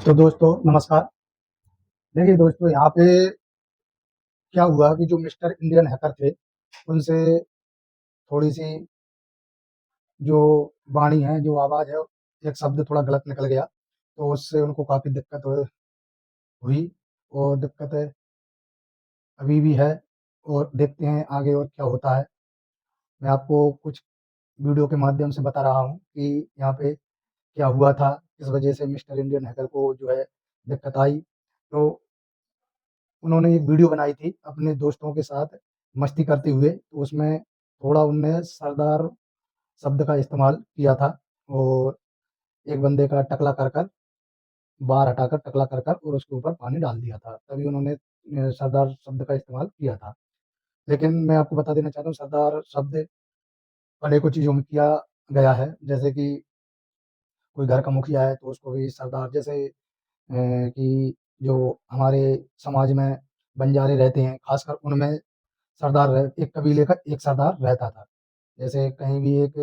तो दोस्तों नमस्कार। देखिए दोस्तों, यहाँ पे क्या हुआ कि जो मिस्टर इंडियन हैकर थे, उनसे थोड़ी-सी जो वाणी है, जो आवाज़ है, एक शब्द थोड़ा गलत निकल गया, तो उससे उनको काफ़ी दिक्कत हुई और दिक्कत अभी भी है और देखते हैं आगे और क्या होता है। मैं आपको कुछ वीडियो के माध्यम से बता रहा हूँ कि यहाँ पे क्या हुआ था, किस वजह से मिस्टर इंडियन हैकर को जो है दिक्कत आई। तो उन्होंने एक वीडियो बनाई थी अपने दोस्तों के साथ मस्ती करते हुए, तो उसमें थोड़ा उनने सरदार शब्द का इस्तेमाल किया था और एक बंदे का टकला कर कर, बार हटाकर टकला कर कर और उसके ऊपर पानी डाल दिया था। तभी उन्होंने सरदार शब्द का इस्तेमाल किया था। लेकिन मैं आपको बता देना चाहता हूँ, सरदार शब्द अनेकों चीज़ों में किया गया है। जैसे कि कोई घर का मुखिया है तो उसको भी सरदार, जैसे कि जो हमारे समाज में बंजारे रहते हैं, खासकर उनमें सरदार रह एक कबीले का एक सरदार रहता था। जैसे कहीं भी एक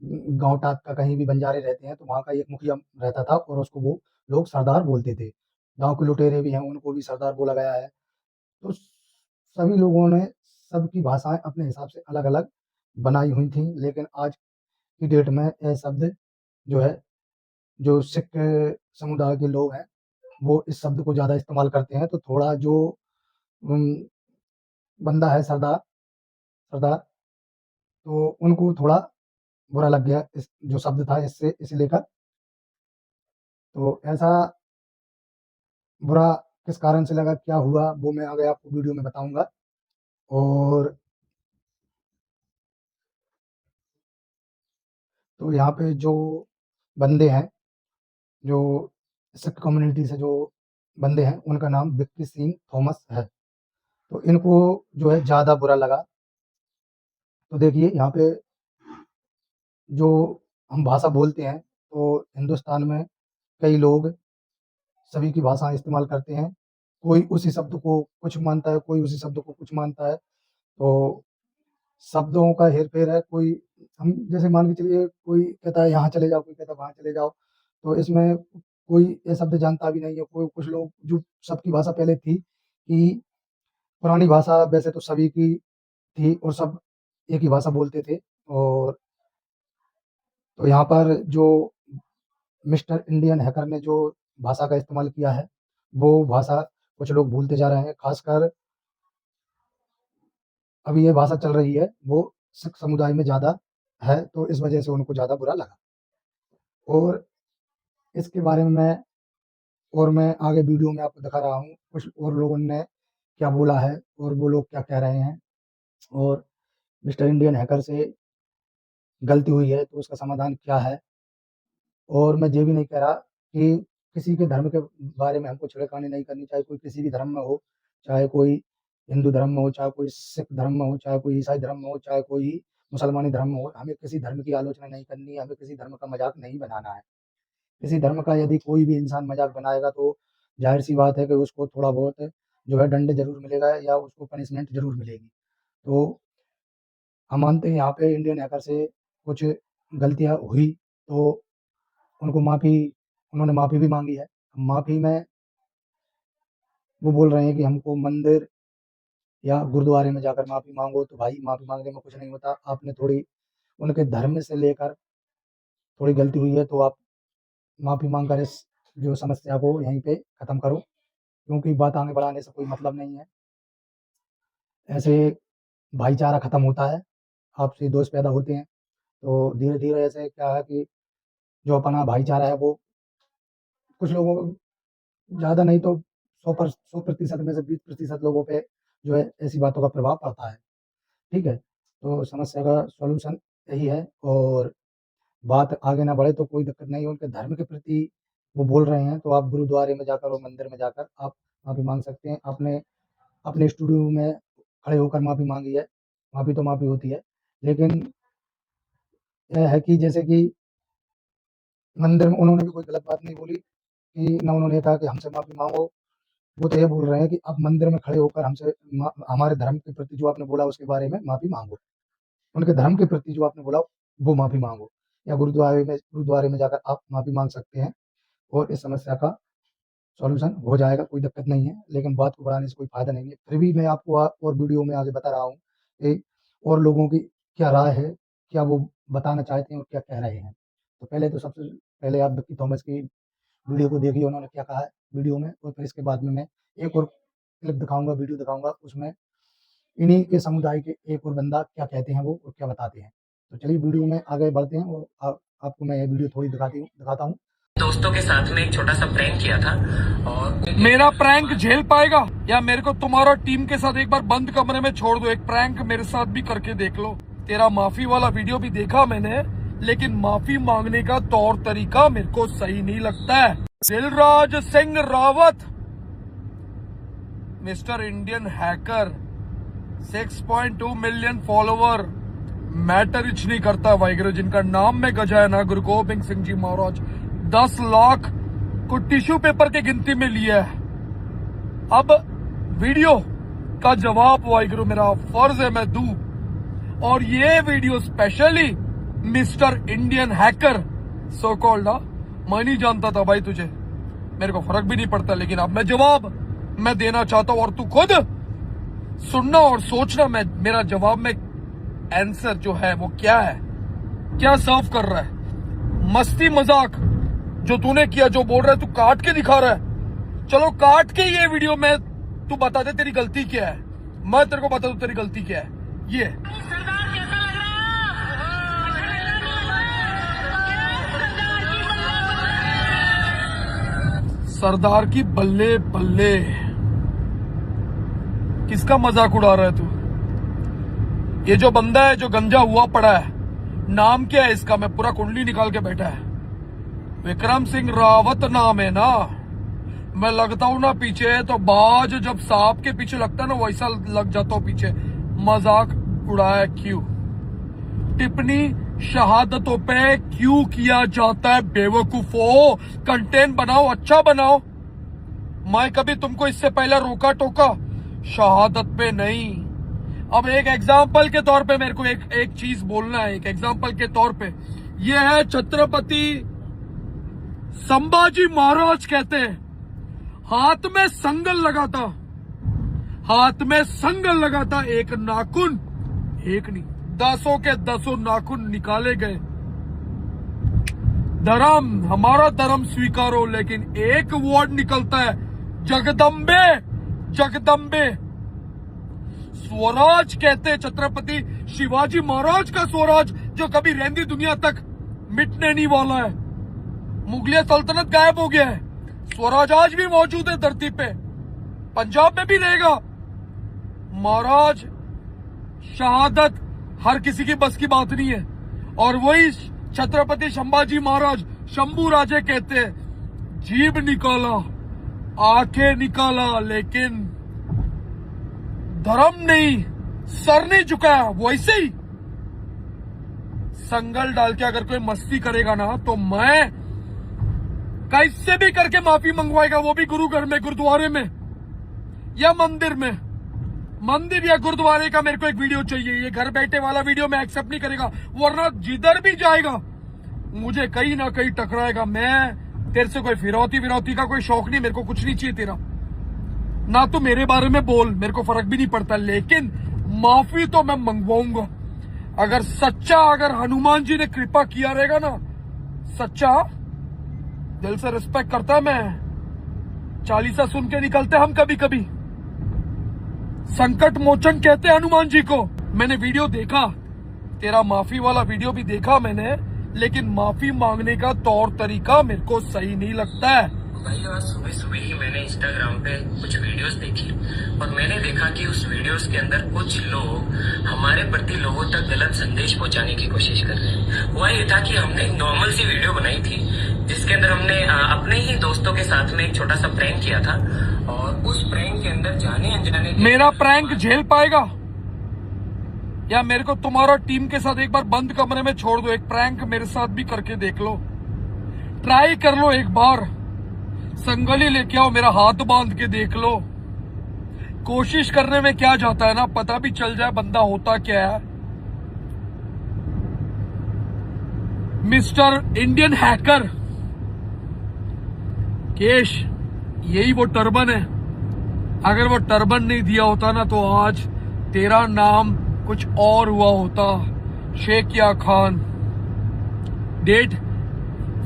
गाँव टाइप का कहीं भी बंजारे रहते हैं, तो वहाँ का एक मुखिया रहता था और उसको वो लोग सरदार बोलते थे। गाँव के लुटेरे भी हैं, उनको भी सरदार बोला गया है। तो सभी लोगों ने सबकी भाषाएँ अपने हिसाब से अलग-अलग बनाई हुई थीं, लेकिन आज की डेट में ये शब्द जो है, जो सिख समुदाय के लोग हैं, वो इस शब्द को ज़्यादा इस्तेमाल करते हैं। तो थोड़ा जो उम, बंदा है सरदार सरदार, तो उनको थोड़ा बुरा लग गया इस जो शब्द था इससे इसे लेकर। तो ऐसा बुरा किस कारण से लगा, क्या हुआ, वो मैं आगे आपको वीडियो में बताऊँगा। और तो यहाँ पे जो बंदे हैं, जो सिख कम्युनिटी से जो बंदे हैं, उनका नाम विक्की सिंह थॉमस है। तो इनको जो है ज़्यादा बुरा लगा। तो देखिए यहाँ पे जो हम भाषा बोलते हैं, तो हिंदुस्तान में कई लोग सभी की भाषा इस्तेमाल करते हैं। कोई उसी शब्द को कुछ मानता है, कोई उसी शब्द को कुछ मानता है। तो शब्दों का हेर-फेर है। कोई हम जैसे मान के चलिए, कोई कहता है यहाँ चले जाओ, कोई कहता है वहाँ चले जाओ। तो इसमें कोई ये शब्द जानता भी नहीं है। कोई कुछ लोग जो सबकी भाषा पहले थी कि पुरानी भाषा वैसे तो सभी की थी और सब एक ही भाषा बोलते थे। और तो यहाँ पर जो मिस्टर इंडियन हैकर ने जो भाषा का इस्तेमाल किया है, वो भाषा कुछ लोग भूलते जा रहे हैं। ख़ासकर अभी ये भाषा चल रही है, वो सिख समुदाय में ज़्यादा है, तो इस वजह से उनको ज़्यादा बुरा लगा। और इसके बारे में मैं आगे वीडियो में आपको दिखा रहा हूँ, कुछ और लोगों ने क्या बोला है और वो लोग क्या कह रहे हैं। और मिस्टर इंडियन हैकर से गलती हुई है, तो उसका समाधान क्या है। और मैं ये भी नहीं कह रहा कि किसी के धर्म के बारे में हमको छेड़खानी नहीं करनी चाहिए, कोई किसी भी धर्म में हो, चाहे कोई हिंदू धर्म में हो, चाहे कोई सिख धर्म में हो, चाहे कोई ईसाई धर्म में हो, चाहे कोई मुसलमानी धर्म में हो, हमें किसी धर्म की आलोचना नहीं करनी है, हमें किसी धर्म का मज़ाक नहीं बनाना है। किसी धर्म का यदि कोई भी इंसान मज़ाक बनाएगा, तो ज़ाहिर-सी बात है कि उसको थोड़ा बहुत जो है दंड ज़रूर मिलेगा या उसको पनिशमेंट ज़रूर मिलेगी। तो हम मानते हैं यहाँ पे इंडियन हैकर से कुछ गलतियाँ हुई, तो उनको माफ़ी उन्होंने माफ़ी भी माँगी है। माफ़ी में वो बोल रहे हैं कि हमको मंदिर या गुरुद्वारे में जाकर माफ़ी माँगो। तो भाई, माफ़ी माँगने में कुछ नहीं होता। आपने थोड़ी उनके धर्म से लेकर थोड़ी गलती हुई है, तो आप माफ़ी माँग कर इस जो समस्या को यहीं पे ख़त्म करो, क्योंकि बात आगे बढ़ाने से कोई मतलब नहीं है। ऐसे भाईचारा ख़त्म होता है, आपसी दोस्त पैदा होते हैं। तो धीरे-धीरे ऐसे क्या है कि जो अपना भाईचारा है, वो कुछ लोगों ज़्यादा नहीं तो 100% में से 20% लोगों पे जो है ऐसी बातों का प्रभाव पड़ता है। ठीक है? तो समस्या का सॉल्यूशन यही है। और बात आगे ना बढ़े तो कोई दिक्कत नहीं है, उनके धर्म के प्रति वो बोल रहे हैं, तो आप गुरुद्वारे में जाकर और मंदिर में जाकर आप माफ़ी माँग सकते हैं। आपने अपने स्टूडियो में खड़े होकर माफ़ी माँगी है, माफ़ी तो माफ़ी होती है। लेकिन ये है कि जैसे कि मंदिर में उन्होंने भी कोई गलत बात नहीं बोली, कि ना उन्होंने कहा कि हमसे माफ़ी माँगो। वो तो ये बोल रहे हैं कि आप मंदिर में खड़े होकर हमसे हमारे धर्म के प्रति जो आपने बोला उसके बारे में माफ़ी माँगो। उनके धर्म के प्रति जो आपने बोला वो माफ़ी माँगो, या गुरुद्वारे में जाकर आप माफ़ी माँग सकते हैं और इस समस्या का सॉल्यूशन हो जाएगा, कोई दिक्कत नहीं है, लेकिन बात को बढ़ाने से कोई फ़ायदा नहीं है। फिर भी मैं आपको और वीडियो में आगे बता रहा हूँ कि और लोगों की क्या राय है, क्या वो बताना चाहते हैं और क्या कह रहे हैं। तो पहले तो सबसे पहले आप विक्की थॉमस की वीडियो को देखिए, उन्होंने क्या कहा है वीडियो में, और फिर इसके बाद में मैं एक और क्लिप दिखाऊँगा, वीडियो दिखाऊँगा, उसमें इन्हीं के समुदाय के एक और बंदा क्या कहते हैं वो और क्या बताते हैं। तो चलिए वीडियो में आगे बढ़ते हैं और आपको मैं ये वीडियो थोड़ी दिखाता हूँ। दोस्तों के साथ में एक छोटा सा प्रैंक किया था और मेरा प्रैंक झेल पाएगा या मेरे को तुम्हारा टीम के साथ एक बार बंद कमरे में छोड़ दो, एक प्रैंक मेरे साथ भी करके देख लो। तेरा माफी वाला वीडियो भी देखा मैंने, लेकिन माफी मांगने का तौर तरीका मेरे को सही नहीं लगता है। Dilraj Singh Rawat, mister Indian hacker, 6.2 million follower, matter etch नहीं करता वाहिगुरु। जिनका नाम में गजा है ना, गुरु गोबिंद सिंह जी महाराज 10 लाख को टिश्यू पेपर के गिनती में लिया है। अब वीडियो का जवाब वाहिगुरु मेरा फर्ज है मैं दूं, और ये video specially mister Indian hacker so called, मैं नहीं जानता था भाई तुझे, मेरे को फर्क भी नहीं पड़ता, लेकिन अब मैं जवाब मैं देना चाहता हूं और तू खुद सुनना और सोचना मैं मेरा जवाब में आंसर जो है वो क्या है, क्या सर्व कर रहा है। मस्ती मजाक जो तूने किया, जो बोल रहा है, तू काट के दिखा रहा है। चलो काट के ये वीडियो में तू बता दे तेरी गलती क्या है, मैं तेरे को बता दूं तेरी गलती क्या है। ये सरदार की बल्ले बल्ले, किसका मजाक उड़ा रहा है तू? ये जो बंदा है जो गंजा हुआ पड़ा है, नाम क्या है इसका? मैं पूरा कुंडली निकाल के बैठा है, विक्रम सिंह रावत नाम है ना। मैं लगता हूं ना पीछे तो बाज जब सांप के पीछे लगता है ना, वैसा लग जाता हूं पीछे। मजाक उड़ाया क्यों? टिप्पणी शहादतों पे क्यों किया जाता है बेवकूफो? कंटेंट बनाओ, अच्छा बनाओ। मैं कभी तुमको इससे पहले रोका टोका? शहादत पे नहीं। अब एक एग्जाम्पल के तौर पे मेरे को एक चीज बोलना है, एक एग्जाम्पल के तौर पे। ये है छत्रपति संभाजी महाराज, कहते हैं हाथ में संगल लगाता, हाथ में संगल लगाता, एक नाखून, एक नहीं 10 के 10 नाखून निकाले गए। धर्म, हमारा धर्म स्वीकारो, लेकिन एक वर्ड निकलता है, जगदम्बे, जगदम्बे। स्वराज कहते हैं छत्रपति शिवाजी महाराज का स्वराज, जो कभी रहंदी दुनिया तक मिटने नहीं वाला है। मुगलिया सल्तनत गायब हो गया है, स्वराज आज भी मौजूद है धरती पे, पंजाब में भी रहेगा। महाराज शहादत हर किसी की बस की बात नहीं है, और वही छत्रपति संभाजी महाराज शंभू राजे कहते हैं, जीभ निकाला, आंखें निकाला, लेकिन धर्म नहीं, सर नहीं झुकाया। वैसे ही संगल डाल के अगर कोई मस्ती करेगा ना, तो मैं कैसे भी करके माफी मंगवाएगा, वो भी गुरु घर में, गुरुद्वारे में या मंदिर में। मंदिर या गुरुद्वारे का मेरे को एक वीडियो चाहिए। ये घर बैठे वाला वीडियो मैं एक्सेप्ट नहीं करेगा, वरना जिधर भी जाएगा मुझे कहीं ना कहीं टकराएगा। मैं तेरे से कोई फिरौती का कोई शौक नहीं, मेरे को कुछ नहीं चाहिए तेरा, ना तू मेरे बारे में बोल, मेरे को फर्क भी नहीं पड़ता, लेकिन माफी तो मैं मंगवाऊंगा। अगर सच्चा, अगर हनुमान जी ने कृपा किया रहेगा ना, सच्चा दिल से रिस्पेक्ट करता है मैं। चालीसा सुन के निकलते हम कभी कभी, संकट मोचन कहते हैं हनुमान जी को। मैंने वीडियो देखा, तेरा माफी वाला वीडियो भी देखा मैंने, लेकिन माफी मांगने का तौर तरीका मेरे को सही नहीं लगता है। भाई आज सुबह सुबह ही मैंने इंस्टाग्राम पे कुछ वीडियोस देखी और मैंने देखा कि उस वीडियोस के अंदर कुछ लोग हमारे प्रति लोगों तक गलत संदेश पहुंचाने की कोशिश कर रहे हैं। हुआ ये था कि हमने एक नॉर्मल सी वीडियो बनाई थी, जिसके अंदर हमने अपने ही दोस्तों के साथ में एक छोटा सा प्रैंक किया था, और उस प्रैंक के अंदर जाने अनजाने मेरा प्रैंक झेल पाएगा या मेरे को तुम्हारा टीम के साथ एक बार बंद कमरे में छोड़ दो, एक प्रैंक मेरे साथ भी करके देख लो, ट्राई कर लो एक बार। संगली लेके आओ, मेरा हाथ बांध के देख लो। कोशिश करने में क्या जाता है ना, पता भी चल जाए बंदा होता क्या है। मिस्टर इंडियन हैकर केश, यही वो टर्बन है। अगर वो टर्बन नहीं दिया होता ना तो आज तेरा नाम कुछ और हुआ होता, शेखिया खान। डेट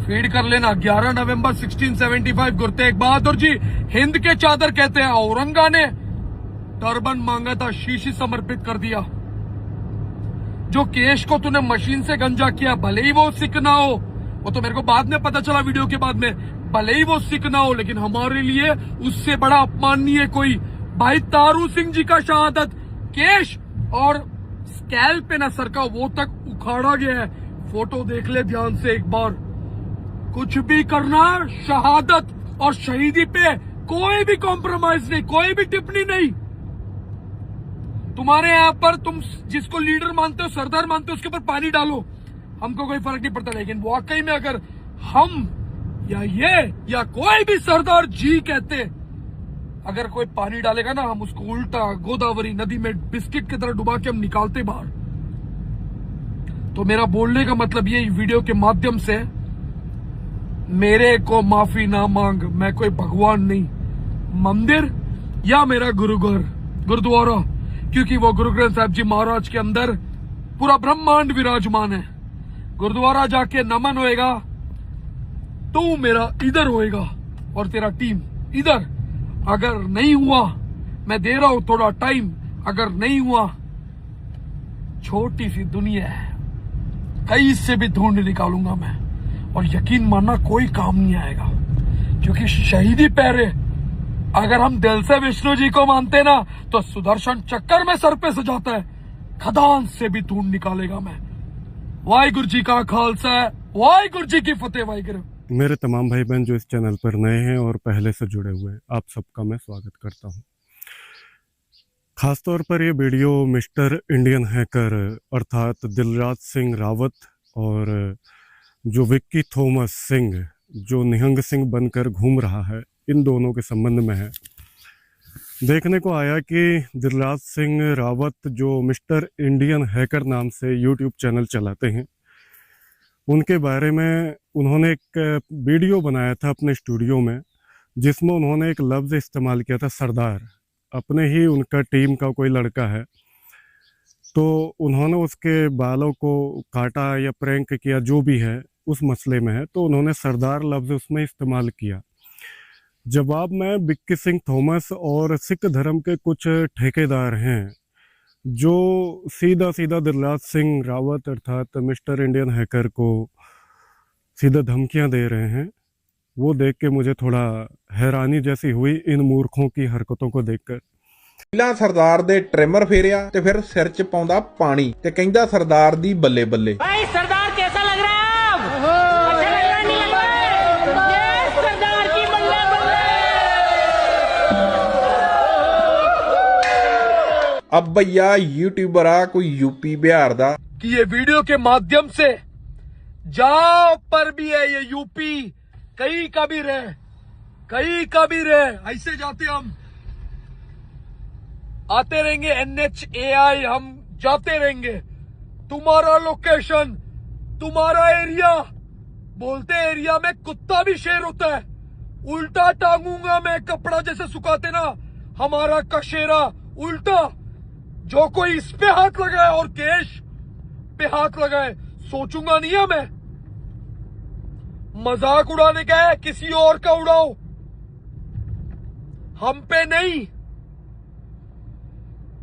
फीड कर लेना, 11 नवंबर 1675। गुरु तेग बहादुर जी हिंद के चादर कहते हैं। औरंगा ने टर्बन मांगा था, शीशी समर्पित कर दिया। जो केश को तूने मशीन से गंजा किया, भले ही वो सिख ना हो, वो तो मेरे को बाद में पता चला वीडियो के बाद में, भले ही वो सिख ना हो, लेकिन हमारे लिए उससे बड़ा अपमान नहीं है कोई। भाई तारू सिंह जी का शहादत केश और स्कैल्प पे ना सर का वो तक उखाड़ा गया है। फोटो देख ले ध्यान से एक बार। कुछ भी करना, शहादत और शहीदी पे कोई भी कॉम्प्रोमाइज नहीं, कोई भी टिप्पणी नहीं। तुम्हारे यहाँ पर तुम जिसको लीडर मानते हो, सरदार मानते हो, उसके ऊपर पानी डालो, हमको कोई फर्क नहीं पड़ता। लेकिन वाकई में अगर हम या ये या कोई भी सरदार जी कहते, अगर कोई पानी डालेगा ना, हम उसको उल्टा गोदावरी नदी में बिस्किट की तरह डुबा के हम निकालते बाहर। तो मेरा बोलने का मतलब ये वीडियो के माध्यम से, मेरे को माफी ना मांग, मैं कोई भगवान नहीं। मंदिर या मेरा गुरुघर गुरुद्वारा, क्योंकि वो गुरु ग्रंथ साहिब जी महाराज के अंदर पूरा ब्रह्मांड विराजमान है। गुरुद्वारा जाके नमन होएगा, तू मेरा इधर होएगा और तेरा टीम इधर। अगर नहीं हुआ, मैं दे रहा हूं थोड़ा टाइम, अगर नहीं हुआ, छोटी सी दुनिया है, कहीं से भी ढूंढ निकालूंगा मैं। और यकीन मानना कोई काम नहीं आएगा, क्योंकि शहीदी पैरे अगर हम दिल से विष्णु जी को मानते ना, तो सुदर्शन चक्कर में सर पे सजाता है, खदान से भी ढूंढ निकालेगा मैं। वाहिगुरु जी का खालसा, वाहिगुरु जी की फतेह। वाहिगुरु। मेरे तमाम भाई बहन जो इस चैनल पर नए हैं और पहले से जुड़े हुए हैं, आप सबका मैं स्वागत करता हूं। खासतौर पर ये वीडियो मिस्टर इंडियन हैकर अर्थात दिलराज सिंह रावत और जो विक्की थॉमस सिंह जो निहंग सिंह बनकर घूम रहा है, इन दोनों के संबंध में है। देखने को आया कि दिलराज सिंह रावत जो मिस्टर इंडियन हैकर नाम से यूट्यूब चैनल चलाते हैं, उनके बारे में उन्होंने एक वीडियो बनाया था अपने स्टूडियो में, जिसमें उन्होंने एक लफ्ज़ इस्तेमाल किया था सरदार। अपने ही उनका टीम का कोई लड़का है, तो उन्होंने उसके बालों को काटा या प्रैंक किया, जो भी है उस मसले में है, तो उन्होंने सरदार लफ्ज़ उसमें इस्तेमाल किया। जवाब में विक्की सिंह थॉमस और सिख धर्म के कुछ ठेकेदार हैं जो सीधा सीधा दिलराज सिंह रावत अर्थात मिस्टर इंडियन हैकर को सीधा धमकियां दे रहे हैं। वो देख के मुझे थोड़ा हैरानी जैसी हुई इन मूर्खों की हरकतों को देखकर। ਪਹਿਲਾਂ ਸਰਦਾਰ ਦੇ ਟ੍ਰਿਮਰ ਫੇਰਿਆ ਤੇ ਫਿਰ ਸਿਰ 'ਚ ਪਾਉਂਦਾ ਪਾਣੀ ਤੇ ਕਹਿੰਦਾ ਸਰਦਾਰ ਦੀ ਬੱਲੇ ਬੱਲੇ। भाई सरदार कैसा लग रहा है अब? अच्छा लग रहा है, नहीं लग रहा है? ये सरदार की बल्ले बल्ले। अब भैया यूट्यूबर आ कोई यूपी बिहार दा कि ये वीडियो के माध्यम से जहां पर भी है ये यूपी, कहीं का भी रहे, कहीं का भी रहे, ऐसे जाते हम आते रहेंगे। NHAI हम जाते रहेंगे। तुम्हारा लोकेशन, तुम्हारा एरिया, बोलते एरिया में कुत्ता भी शेर होता है। उल्टा टांगूंगा मैं, कपड़ा जैसे सुखाते ना, हमारा कशेरा उल्टा। जो कोई इस पे हाथ लगाए और केश पे हाथ लगाए, सोचूंगा नहीं है मैं। मजाक उड़ाने का है, किसी और का उड़ाओ, हम पे नहीं।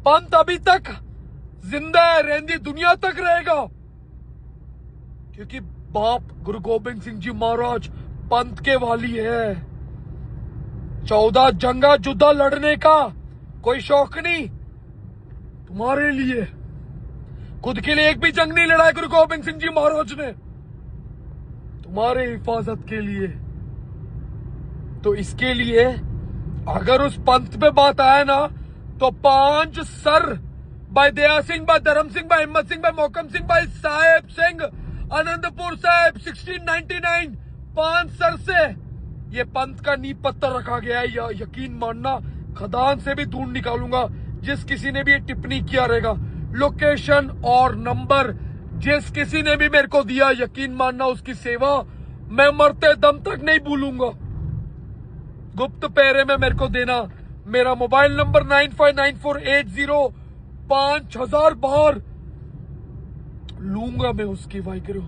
पंत अभी तक जिंदा है, रेंदी दुनिया तक रहेगा, क्योंकि बाप गुरु गोबिंद सिंह जी महाराज पंत के वाली है। 14 जंगा जुद्धा लड़ने का कोई शौक नहीं तुम्हारे लिए। खुद के लिए एक भी जंग नहीं लड़ा गुरु गोबिंद सिंह जी महाराज ने, तुम्हारे हिफाजत के लिए। तो इसके लिए अगर उस पंथ पे बात आए ना, तो 5 सर, भाई दया सिंह, भाई धर्म सिंह, भाई हिम्मत सिंह, भाई मोहकम सिंह, भाई साहेब सिंह, आनंदपुर साहेब 1699, 5 सर से ये पंथ का नींव पत्थर रखा गया है। या यकीन मानना, खदान से भी ढूंढ निकालूंगा जिस किसी ने भी ये टिप्पणी किया रहेगा। लोकेशन और नंबर जिस किसी ने भी मेरे को दिया, यकीन मानना उसकी सेवा मैं मरते दम तक नहीं भूलूंगा। गुप्त पैरे में मेरे को देना। मेरा मोबाइल नंबर 9594805000 बार लूंगा मैं उसकी वाहिगुरु।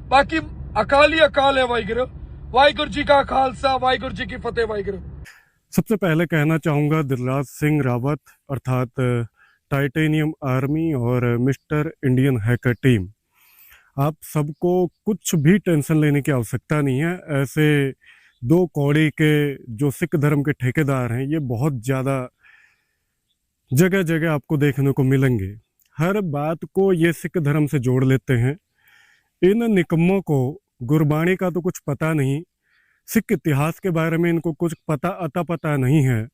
बाकी अकाल ही अकाल है वाहिगुरु। वाहिगुरु जी का खालसा, वाहिगुरु जी की फतेह वाहिगुरु। सबसे पहले कहना चाहूँगा दिलराज सिंह रावत अर्थात टाइटेनियम आर्मी और मिस्टर इंडियन हैकर टीम, आप सबको कुछ भी टेंशन लेने की आवश्यकता नहीं है। ऐसे दो कौड़ी के जो सिख धर्म के ठेकेदार हैं ये बहुत ज़्यादा जगह जगह आपको देखने को मिलेंगे। हर बात को ये सिख धर्म से जोड़ लेते हैं। इन निकम्मों को गुरबाणी का तो कुछ पता नहीं, सिख इतिहास के बारे में इनको कुछ पता नहीं है।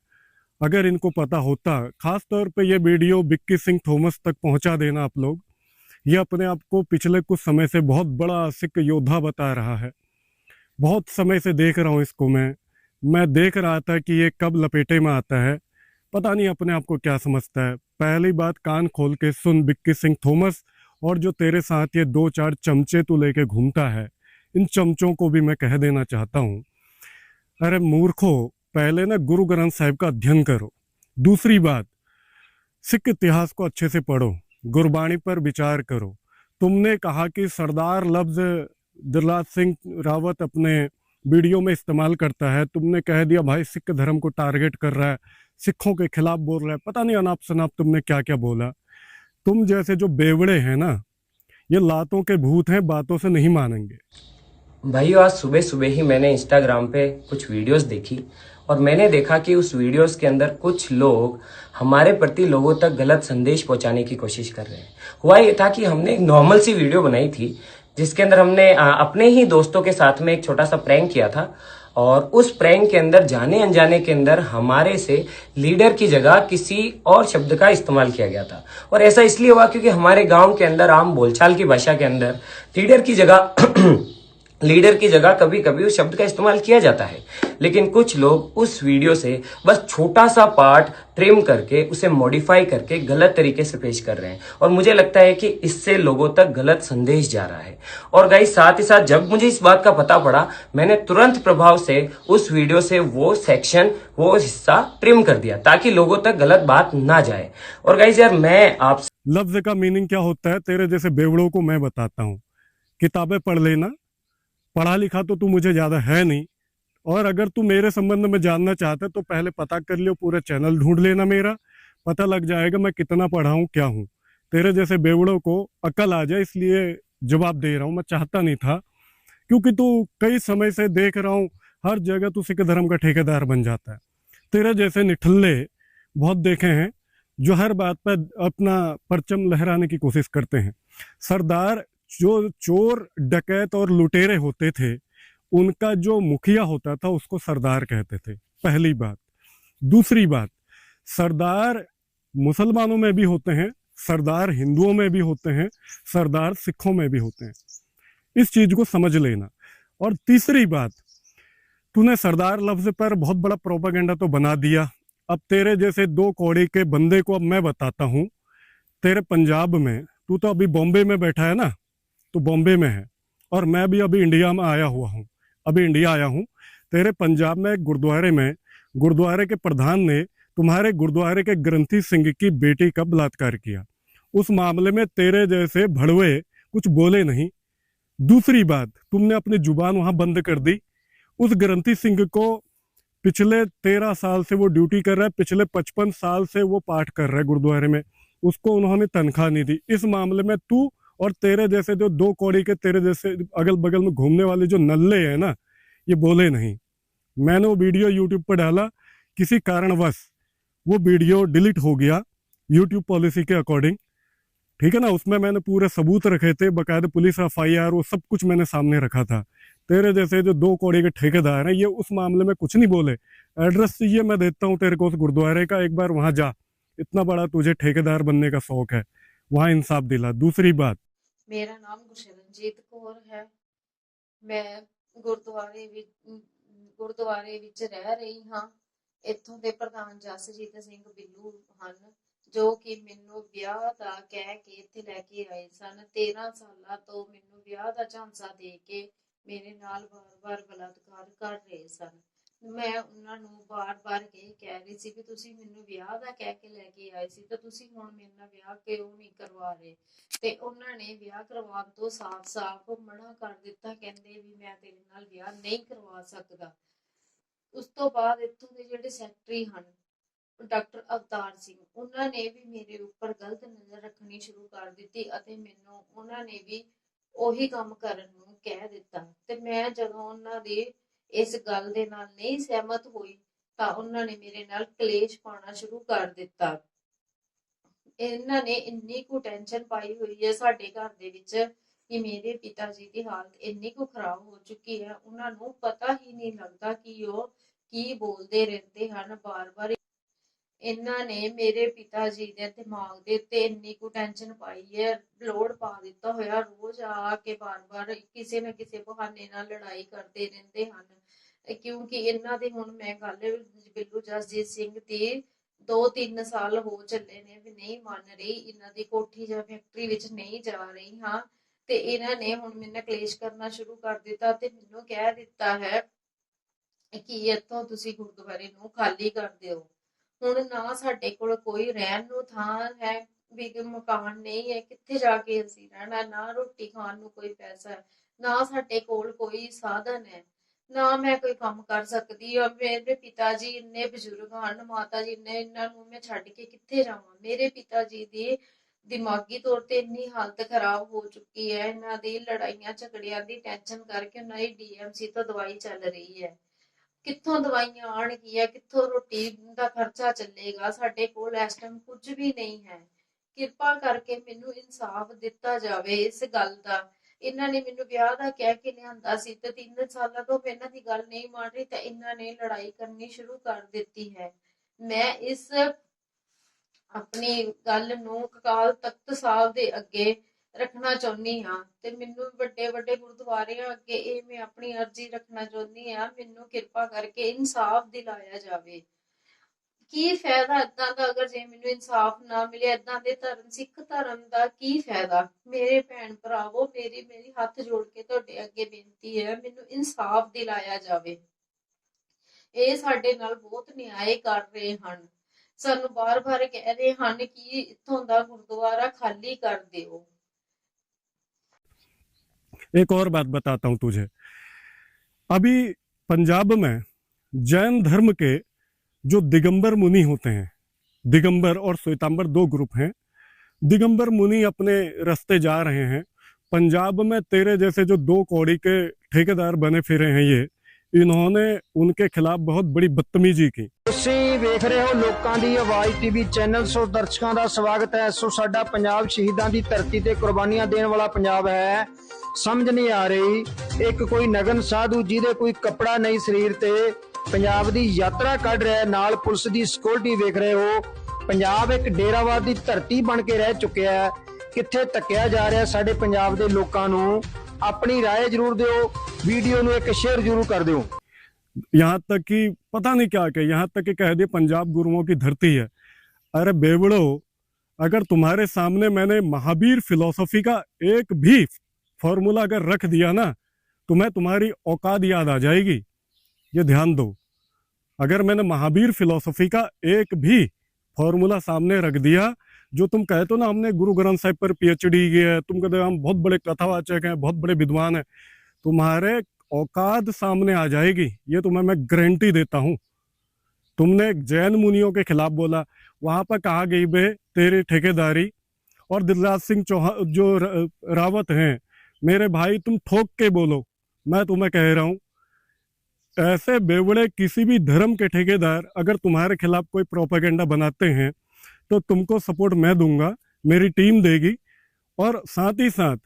अगर इनको पता होता, खास तौर पे ये वीडियो विक्की सिंह थॉमस तक पहुंचा देना आप लोग। ये अपने आप को पिछले कुछ समय से बहुत बड़ा सिख योद्धा बता रहा है। बहुत समय से देख रहा हूँ इसको मैं देख रहा था कि ये कब लपेटे में आता है। पता नहीं अपने आप को क्या समझता है। पहली बात, कान खोल के सुन विक्की सिंह थॉमस, और जो तेरे साथ ये 2-4 चमचे तू लेके घूमता है, इन चमचों को भी मैं कह देना चाहता हूँ, अरे मूर्खो, पहले ना गुरु ग्रंथ साहिब का अध्ययन करो। दूसरी बात, सिख इतिहास को अच्छे से पढ़ो, गुरबाणी पर विचार करो। तुमने कहा कि सरदार लफ्ज दिलराज सिंह रावत अपने वीडियो में इस्तेमाल करता है, तुमने कह दिया भाई सिख धर्म को टारगेट कर रहा है, सिखों के खिलाफ बोल रहा है, पता नहीं अनाप शनाप तुमने क्या क्या बोला। तुम जैसे जो बेवड़े हैं ना, ये लातों के भूत हैं, बातों से नहीं मानेंगे। भाइयों, आज सुबह सुबह ही मैंने इंस्टाग्राम पे कुछ वीडियोस देखी और मैंने देखा कि उस वीडियोस के अंदर कुछ लोग हमारे प्रति लोगों तक गलत संदेश पहुंचाने की कोशिश कर रहे हैं। हुआ ये था कि हमने एक नॉर्मल सी वीडियो बनाई थी जिसके अंदर हमने अपने ही दोस्तों के साथ में एक छोटा सा प्रैंक किया था, और उस प्रैंक के अंदर जाने अनजाने के अंदर हमारे से लीडर की जगह किसी और शब्द का इस्तेमाल किया गया था। और ऐसा इसलिए हुआ क्योंकि हमारे गांव के अंदर आम बोलचाल की भाषा के अंदर लीडर की जगह कभी कभी उस शब्द का इस्तेमाल किया जाता है। लेकिन कुछ लोग उस वीडियो से बस छोटा सा पार्ट ट्रिम करके उसे मॉडिफाई करके गलत तरीके से पेश कर रहे हैं, और मुझे लगता है कि इससे लोगों तक गलत संदेश जा रहा है। और गाइस, साथ ही साथ जब मुझे इस बात का पता पड़ा, मैंने तुरंत प्रभाव से उस वीडियो से वो सेक्शन, वो हिस्सा ट्रिम कर दिया ताकि लोगों तक गलत बात ना जाए। और गाइस यार, मैं आप लफ्ज का मीनिंग क्या होता है तेरे जैसे बेवड़ों को मैं बताता हूँ। किताबें पढ़ लेना, पढ़ा लिखा तो तू मुझे ज़्यादा है नहीं, और अगर तू मेरे संबंध में जानना चाहता है तो पहले पता कर लियो, पूरा चैनल ढूंढ लेना, मेरा पता लग जाएगा मैं कितना पढ़ा हूँ, क्या हूँ। तेरे जैसे बेवड़ों को अकल आ जाए इसलिए जवाब दे रहा हूँ। मैं चाहता नहीं था, क्योंकि तू कई समय से देख रहा हूँ हर जगह तू सिख धर्म का ठेकेदार बन जाता है। तेरे जैसे निठल्ले बहुत देखे हैं जो हर बात पर अपना परचम लहराने की कोशिश करते हैं। सरदार जो चोर डकैत और लुटेरे होते थे, उनका जो मुखिया होता था उसको सरदार कहते थे, पहली बात। दूसरी बात, सरदार मुसलमानों में भी होते हैं, सरदार हिंदुओं में भी होते हैं, सरदार सिखों में भी होते हैं, इस चीज को समझ लेना। और तीसरी बात, तूने सरदार लफ्ज पर बहुत बड़ा प्रोपागेंडा तो बना दिया। अब तेरे जैसे दो कौड़ी के बंदे को अब मैं बताता हूँ। तेरे पंजाब में, तू तो अभी बॉम्बे में बैठा है ना, तो बॉम्बे में है, और मैं भी अभी इंडिया में आया हुआ हूँ, अभी इंडिया आया हूँ। तेरे पंजाब में गुरुद्वारे में गुरुद्वारे के प्रधान ने तुम्हारे गुरुद्वारे के ग्रंथी सिंह की बेटी का बलात्कार किया। उस मामले में तेरे जैसे भड़वे कुछ बोले नहीं। दूसरी बात, तुमने अपनी जुबान वहां बंद कर दी। उस ग्रंथी सिंह को पिछले 13 साल से वो ड्यूटी कर रहा है, पिछले 55 साल से वो पाठ कर रहा है गुरुद्वारे में, उसको उन्होंने तनख्वाह नहीं दी। इस मामले में तू और तेरे जैसे जो दो कौड़ी के तेरे जैसे अगल बगल में घूमने वाले जो नल्ले हैं ना, ये बोले नहीं। मैंने वो वीडियो यूट्यूब पर डाला, किसी कारणवश वो वीडियो डिलीट हो गया यूट्यूब पॉलिसी के अकॉर्डिंग, ठीक है ना। उसमें मैंने पूरे सबूत रखे थे, बाकायदा पुलिस FIR वो सब कुछ मैंने सामने रखा था। तेरे जैसे जो दो कौड़ी के ठेकेदार हैं ये उस मामले में कुछ नहीं बोले। एड्रेस चाहिए मैं देता हूँ तेरे को उस गुरुद्वारे का, एक बार वहां जा, इतना बड़ा तुझे ठेकेदार बनने का शौक है, वहां इंसाफ दिला। दूसरी बात, ਮੇਰਾ ਨਾਮ ਗੁਰਸ਼ਰਨਜੀਤ ਕੌਰ ਹੈ। ਮੈਂ ਗੁਰਦੁਆਰੇ ਵਿੱਚ ਰਹਿ ਰਹੀ ਹਾਂ। ਇੱਥੋਂ ਦੇ ਪ੍ਰਧਾਨ ਜਸਜੀਤ ਸਿੰਘ ਬਿੱਲੂ ਹਨ, ਜੋ ਕਿ ਮੈਨੂੰ ਵਿਆਹ ਦਾ ਕਹਿ ਕੇ ਇੱਥੇ ਲੈ ਕੇ ਆਏ ਸਨ। 13 ਸਾਲਾਂ ਤੋਂ ਮੈਨੂੰ ਵਿਆਹ ਦਾ ਝਾਂਸਾ ਦੇ ਕੇ ਮੇਰੇ ਨਾਲ ਵਾਰ-ਵਾਰ ਬਲਾਤਕਾਰ ਕਰ ਰਹੇ ਸਨ। ਮੈਂ ਉਹਨਾਂ ਨੂੰ ਬਾਰ-ਬਾਰ ਇਹ ਕਹਿ ਰਹੀ ਸੀ ਵੀ ਤੁਸੀਂ ਮੈਨੂੰ ਵਿਆਹ ਦਾ ਕਹਿ ਕੇ ਲੈ ਕੇ ਆਏ ਸੀ ਤਾਂ ਤੁਸੀਂ ਹੁਣ ਮੇਰੇ ਨਾਲ ਵਿਆਹ ਕਿਉਂ ਨਹੀਂ ਕਰਵਾ ਰਹੇ। ਤੇ ਉਹਨਾਂ ਨੇ ਵਿਆਹ ਕਰਵਾਉਣ ਤੋਂ ਸਾਫ਼-ਸਾਫ਼ ਮਨਾ ਕਰ ਦਿੱਤਾ, ਕਹਿੰਦੇ ਵੀ ਮੈਂ ਤੇਰੇ ਨਾਲ ਵਿਆਹ ਨਹੀਂ ਕਰਵਾ ਸਕਦਾ। ਉਸ ਤੋਂ ਬਾਅਦ ਇੱਥੋਂ ਦੇ ਜਿਹੜੇ ਸੈਕਟਰੀ ਹਨ ਡਾਕਟਰ ਅਵਤਾਰ ਸਿੰਘ, ਉਹਨਾਂ ਨੇ ਵੀ ਮੇਰੇ ਉੱਪਰ ਗਲਤ ਨਜ਼ਰ ਰੱਖਣੀ ਸ਼ੁਰੂ ਕਰ ਦਿੱਤੀ ਅਤੇ ਮੈਨੂੰ ਉਹਨਾਂ ਨੇ ਵੀ ਉਹੀ ਕੰਮ ਕਰਨ ਨੂੰ ਕਹਿ ਦਿੱਤਾ। ਤੇ ਮੈਂ ਜਦੋਂ ਉਹਨਾਂ ਦੀ ਇਸ ਗੱਲ ਦੇ ਨਾਲ ਨਹੀਂ ਸਹਿਮਤ ਹੋਈ ਤਾਂ ਉਹਨਾਂ ਨੇ ਮੇਰੇ ਨਾਲ ਕਲੇਸ਼ ਪਾਉਣਾ ਸ਼ੁਰੂ ਕਰ ਦਿੱਤਾ। ਇਹਨਾਂ ਨੇ ਇੰਨੀ ਕੁ ਟੈਨਸ਼ਨ ਪਾਈ ਹੋਈ ਹੈ ਸਾਡੇ ਘਰ ਦੇ ਵਿੱਚ ਕਿ ਮੇਰੇ ਪਿਤਾ ਜੀ ਦੀ ਹਾਲਤ ਇੰਨੀ ਕੁ ਖਰਾਬ ਹੋ ਚੁੱਕੀ ਹੈ, ਉਹਨਾਂ ਨੂੰ ਪਤਾ ਹੀ ਨਹੀਂ ਲੱਗਦਾ ਕਿ ਉਹ ਕੀ ਬੋਲਦੇ ਰਹਿੰਦੇ ਹਨ ਬਾਰ-ਬਾਰ। ਇਹਨਾਂ ਨੇ ਮੇਰੇ ਪਿਤਾ ਜੀ ਦੇ ਦਿਮਾਗ ਦੇ ਉੱਤੇ ਇੰਨੀ ਕੁ ਟੈਨਸ਼ਨ ਪਾਈ ਹੈ, ਲੋਡ ਪਾ ਦਿੱਤਾ ਹੋਇਆ, ਰੋਜ਼ ਆ ਕੇ ਬਾਰ-ਬਾਰ ਕਿਸੇ ਨਾ ਕਿਸੇ ਬਹਾਨੇ ਨਾਲ ਲੜਾਈ ਕਰਦੇ ਰਹਿੰਦੇ ਹਨ। ਕਿਉਂਕਿ ਇਹਨਾਂ ਦੇ ਹੁਣ ਮੈਂ ਗੱਲ ਬਿੱਲੂ ਜਸਜੀਤ ਸਿੰਘ ਦੀ 2-3 ਸਾਲ ਹੋ ਚੱਲੇ ਨੇ ਵੀ ਨਹੀਂ ਮੰਨ ਰਹੀ, ਇਹਨਾਂ ਦੀ ਕੋਠੀ ਜਾਂ ਫੈਕਟਰੀ ਵਿੱਚ ਨਹੀਂ ਜਾ ਰਹੀ ਹਾਂ। ਤੇ ਇਹਨਾਂ ਨੇ ਹੁਣ ਮੇਰੇ ਨਾਲ ਕਲੇਸ਼ ਕਰਨਾ ਸ਼ੁਰੂ ਕਰ ਦਿੱਤਾ ਤੇ ਮੈਨੂੰ ਕਹਿ ਦਿੱਤਾ ਹੈ ਕਿ ਇੱਥੋਂ ਤੁਸੀਂ ਗੁਰਦੁਆਰੇ ਨੂੰ ਖਾਲੀ ਕਰ ਦਿਓ। ਹੁਣ ਨਾ ਸਾਡੇ ਕੋਲ ਕੋਈ ਰਹਿਣ ਨੂੰ ਥਾਂ ਹੈ, ਵੀ ਮਕਾਨ ਨਹੀਂ ਹੈ, ਕਿੱਥੇ ਜਾ ਕੇ ਅਸੀਂ ਰਹਿਣਾ, ਨਾ ਰੋਟੀ ਖਾਣ ਨੂੰ ਕੋਈ ਪੈਸਾ ਹੈ, ਨਾ ਸਾਡੇ ਕੋਲ ਕੋਈ ਸਾਧਨ ਹੈ, ਨਾ ਮੈਂ ਕੋਈ ਕੰਮ ਕਰ ਸਕਦੀ ਹਾਂ। ਮੇਰੇ ਪਿਤਾ ਜੀ ਇੰਨੇ ਬਜ਼ੁਰਗ ਹਨ, ਮਾਤਾ ਜੀ ਨੇ, ਇਹਨਾਂ ਨੂੰ ਮੈਂ ਛੱਡ ਕੇ ਕਿੱਥੇ ਜਾਵਾਂ। ਮੇਰੇ ਪਿਤਾ ਜੀ ਦੀ ਦਿਮਾਗੀ ਤੌਰ ਤੇ ਇੰਨੀ ਹਾਲਤ ਖਰਾਬ ਹੋ ਚੁੱਕੀ ਹੈ, ਇਹਨਾਂ ਦੀ ਲੜਾਈਆਂ ਝਗੜਿਆਂ ਦੀ ਟੈਨਸ਼ਨ ਕਰਕੇ ਉਹਨਾਂ ਦੀ DMC ਤੋਂ ਦਵਾਈ ਚੱਲ ਰਹੀ ਹੈ। ਕਿੱਥੋਂ ਦਵਾਈਆਂ ਆਉਣਗੀਆਂ, ਕਿੱਥੋਂ ਰੋਟੀ ਦਾ ਖਰਚਾ ਚੱਲੇਗਾ, ਸਾਡੇ ਕੋਲ ਇਸ ਟਾਈਮ ਕੁਝ ਵੀ ਨਹੀਂ ਹੈ। ਕਿਰਪਾ ਕਰਕੇ ਮੈਨੂੰ ਇਨਸਾਫ ਦਿੱਤਾ ਜਾਵੇ ਇਸ ਗੱਲ ਦਾ। ਇਹਨਾਂ ਨੇ ਮੈਨੂੰ ਵਿਆਹ ਦਾ ਕਹਿ ਕੇ ਲਿਆਂਦਾ ਸੀ ਤੇ 3 ਸਾਲਾਂ ਤੋਂ ਮੈਂ ਇਹਨਾਂ ਦੀ ਗੱਲ ਨਹੀਂ ਮੰਨ ਰਹੀ ਤਾਂ ਇਹਨਾਂ ਨੇ ਲੜਾਈ ਕਰਨੀ ਸ਼ੁਰੂ ਕਰ ਦਿੱਤੀ ਹੈ। ਮੈਂ ਇਸ ਆਪਣੀ ਗੱਲ ਨੂੰ ਅਕਾਲ ਤਖਤ ਸਾਹਿਬ ਦੇ ਅੱਗੇ ਰੱਖਣਾ ਚਾਹੁੰਦੀ ਹਾਂ ਤੇ ਮੈਨੂੰ ਵੱਡੇ ਵੱਡੇ ਗੁਰਦੁਆਰਿਆਂ ਅੱਗੇ ਇਹ ਮੈਂ ਆਪਣੀ ਅਰਜ਼ੀ ਰੱਖਣਾ ਚਾਹੁੰਦੀ ਹਾਂ, ਮੈਨੂੰ ਕਿਰਪਾ ਕਰਕੇ ਇਨਸਾਫ ਦਿਲਾਇਆ ਜਾਵੇ। ਕੀ ਫਾਇਦਾ ਏਦਾਂ ਦਾ, ਅਗਰ ਜੇ ਮੈਨੂੰ ਇਨਸਾਫ ਨਾ ਮਿਲੇ ਏਦਾਂ ਦੇ ਧਰਮ, ਸਿੱਖ ਧਰਮ ਦਾ ਕੀ ਫਾਇਦਾ। ਮੇਰੇ ਭੈਣ ਭਰਾਵੋ, ਮੇਰੀ ਹੱਥ ਜੋੜ ਕੇ ਤੁਹਾਡੇ ਅੱਗੇ ਬੇਨਤੀ ਹੈ, ਮੈਨੂੰ ਇਨਸਾਫ ਦਿਲਾਇਆ ਜਾਵੇ। ਇਹ ਸਾਡੇ ਨਾਲ ਬਹੁਤ ਨਿਆਏ ਕਰ ਰਹੇ ਹਨ, ਸਾਨੂੰ ਬਾਰ-ਬਾਰ ਕਹਿ ਰਹੇ ਹਨ ਕਿ ਇੱਥੋਂ ਦਾ ਗੁਰਦੁਆਰਾ ਖਾਲੀ ਕਰ ਦਿਓ। एक और बात बताता हूं तुझे। अभी पंजाब में जैन धर्म के जो दिगंबर मुनि होते हैं, दिगंबर और श्वेतांबर 2 ग्रुप हैं। दिगंबर मुनि अपने रास्ते जा रहे हैं। पंजाब में तेरे जैसे जो 2 कौड़ी के ठेकेदार बने फिरे हैं, इन्होंने उनके खिलाफ बहुत बड़ी बदतमीजी की। ਤੁਸੀਂ ਵੇਖ ਰਹੇ ਹੋ ਲੋਕਾਂ ਦੀ ਆਵਾਜ਼ ਟੀਵੀ ਚੈਨਲ। ਸੋ ਦਰਸ਼ਕਾਂ ਦਾ ਸਵਾਗਤ ਹੈ। ਸੋ ਸਾਡਾ ਪੰਜਾਬ ਸ਼ਹੀਦਾਂ ਦੀ ਧਰਤੀ ਤੇ ਕੁਰਬਾਨੀਆਂ ਦੇਣ ਵਾਲਾ ਪੰਜਾਬ ਹੈ। ਸਮਝ ਨਹੀਂ ਆ ਰਹੀ, ਇੱਕ ਕੋਈ ਨਗਨ ਸਾਧੂ ਜਿਹਦੇ ਕੋਈ ਕੱਪੜਾ ਨਹੀਂ ਸਰੀਰ ਤੇ ਪੰਜਾਬ ਦੀ ਯਾਤਰਾ ਕੱਢ ਰਿਹਾ, ਨਾਲ ਪੁਲਿਸ ਦੀ ਸਿਕਿਉਰਿਟੀ ਵੇਖ ਰਹੇ ਹੋ। ਪੰਜਾਬ ਇੱਕ ਡੇਰਾਵਾਦ ਦੀ ਧਰਤੀ ਬਣ ਕੇ ਰਹਿ ਚੁੱਕਿਆ ਹੈ। ਕਿੱਥੇ ਧੱਕਿਆ ਜਾ ਰਿਹਾ ਸਾਡੇ ਪੰਜਾਬ ਦੇ ਲੋਕਾਂ ਨੂੰ। अपनी राय जरूर दो, वीडियो ਨੂੰ एक शेयर जरूर कर दो। यहाँ तक कि पता नहीं क्या कहे, यहाँ तक कि कह दिए पंजाब गुरुओं की धरती है। अरे बेवड़ो, अगर तुम्हारे सामने मैंने महावीर फिलॉसफी का एक भी फॉर्मूला अगर रख दिया ना, तुम्हें तुम्हारी औकात याद आ जाएगी। ये ध्यान दो, अगर मैंने महावीर फिलॉसफी का एक भी फॉर्मूला सामने रख दिया, जो तुम कहते हो ना हमने गुरु ग्रंथ साहिब पर PhD की है, तुम कहते हो हम बहुत बड़े कथावाचक हैं, बहुत बड़े विद्वान हैं, तुम्हारे औकात सामने आ जाएगी। ये तुम्हें मैं गारंटी देता हूँ। तुमने जैन मुनियों के खिलाफ बोला, वहां पर कहा गई बे तेरी ठेकेदारी। और दिलराज सिंह चौहान जो रावत हैं, मेरे भाई तुम ठोक के बोलो, मैं तुम्हें कह रहा हूँ, ऐसे बेवड़े किसी भी धर्म के ठेकेदार अगर तुम्हारे खिलाफ कोई प्रोपेगेंडा बनाते हैं तो तुमको सपोर्ट मैं दूंगा, मेरी टीम देगी। और साथ ही साथ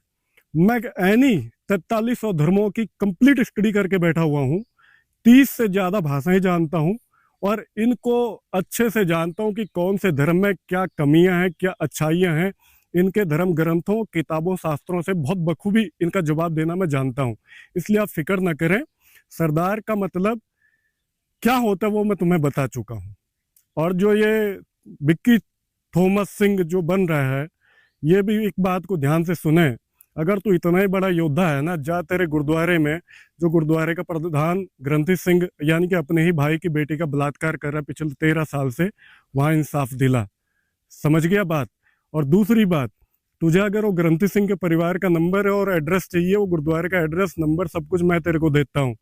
मैं एनी 4300 धर्मों की कंप्लीट स्टडी करके बैठा हुआ हूँ। 30 से ज़्यादा भाषाएं जानता हूँ और इनको अच्छे से जानता हूँ कि कौन से धर्म में क्या कमियां हैं, क्या अच्छाइयां हैं। इनके धर्म ग्रंथों, किताबों, शास्त्रों से बहुत बखूबी इनका जवाब देना मैं जानता हूँ। इसलिए आप फिक्र न करें। सरदार का मतलब क्या होता है वो मैं तुम्हें बता चुका हूँ। और जो ये विक्की थॉमस सिंह जो बन रहा है, ये भी एक बात को ध्यान से सुने। अगर तू इतना ही बड़ा योद्धा है ना, जा तेरे गुरुद्वारे में, जो गुरुद्वारे का प्रधान ग्रंथी सिंह यानी कि अपने ही भाई की बेटी का बलात्कार कर रहा है पिछले 13 साल से, वहां इंसाफ दिला। समझ गया बात। और दूसरी बात, तुझे अगर वो ग्रंथी सिंह के परिवार का नंबर है और एड्रेस चाहिए, वो गुरुद्वारे का एड्रेस नंबर सब कुछ मैं तेरे को देता हूँ।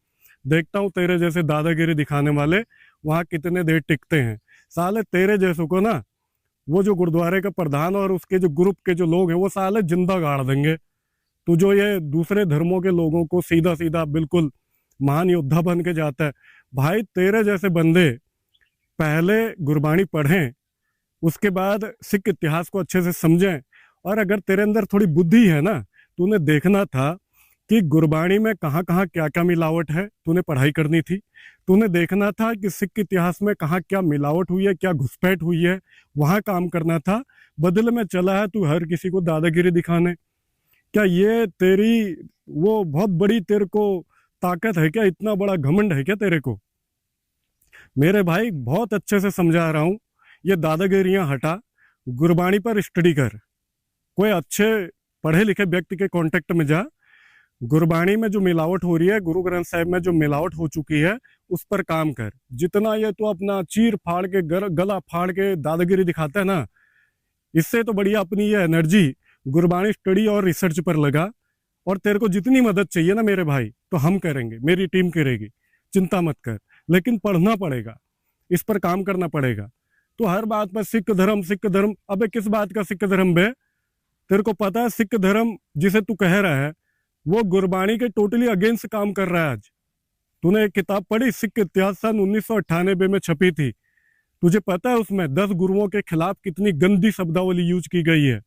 देखता हूँ तेरे जैसे दादागिरी दिखाने वाले वहां कितने देर टिकते हैं। साले तेरे जैसों को ना वो जो गुरुद्वारे का प्रधान और उसके जो ग्रुप के जो लोग हैं वो साले जिंदा गाड़ देंगे। तू जो ये दूसरे धर्मों के लोगों को सीधा सीधा बिल्कुल महान योद्धा बन के जाता है, भाई तेरे जैसे बंदे पहले गुरबाणी पढ़ें, उसके बाद सिख इतिहास को अच्छे से समझें। और अगर तेरे अंदर थोड़ी बुद्धि है ना, तूने देखना था कि गुरबाणी में कहाँ कहाँ क्या क्या मिलावट है, तूने पढ़ाई करनी थी। तूने देखना था कि सिख इतिहास में कहाँ क्या मिलावट हुई है, क्या घुसपैठ हुई है, वहाँ काम करना था। बदले में चला है तू हर किसी को दादागिरी दिखाने। क्या ये तेरी वो बहुत बड़ी तेरे को ताकत है क्या? इतना बड़ा घमंड है क्या तेरे को? मेरे भाई बहुत अच्छे से समझा रहा हूँ, ये दादागिरियां हटा, गुरबाणी पर स्टडी कर। कोई अच्छे पढ़े लिखे व्यक्ति के कांटेक्ट में जा, गुरबाणी में जो मिलावट हो रही है, गुरु ग्रंथ साहिब में जो मिलावट हो चुकी है, उस पर काम कर। जितना ये तो अपना चीर फाड़ के गला फाड़ के दादागिरी दिखाता है ना, इससे तो बढ़िया अपनी ये एनर्जी गुरबाणी स्टडी और रिसर्च पर लगा। और तेरे को जितनी मदद चाहिए ना मेरे भाई, तो हम करेंगे, मेरी टीम करेगी, चिंता मत कर। लेकिन पढ़ना पड़ेगा, इस पर काम करना पड़ेगा। तो हर बात पर सिख धर्म, अबे किस बात का सिख धर्म बे? तेरे को पता है सिख धर्म जिसे तू कह रहा है वो गुरबाणी के टोटली अगेंस्ट काम कर रहा है। आज तूने एक किताब पढ़ी, सिख इतिहास सन 1998 में छपी थी, तुझे पता है उसमें 10 गुरुओं के खिलाफ कितनी गंदी शब्दावली यूज की गई है।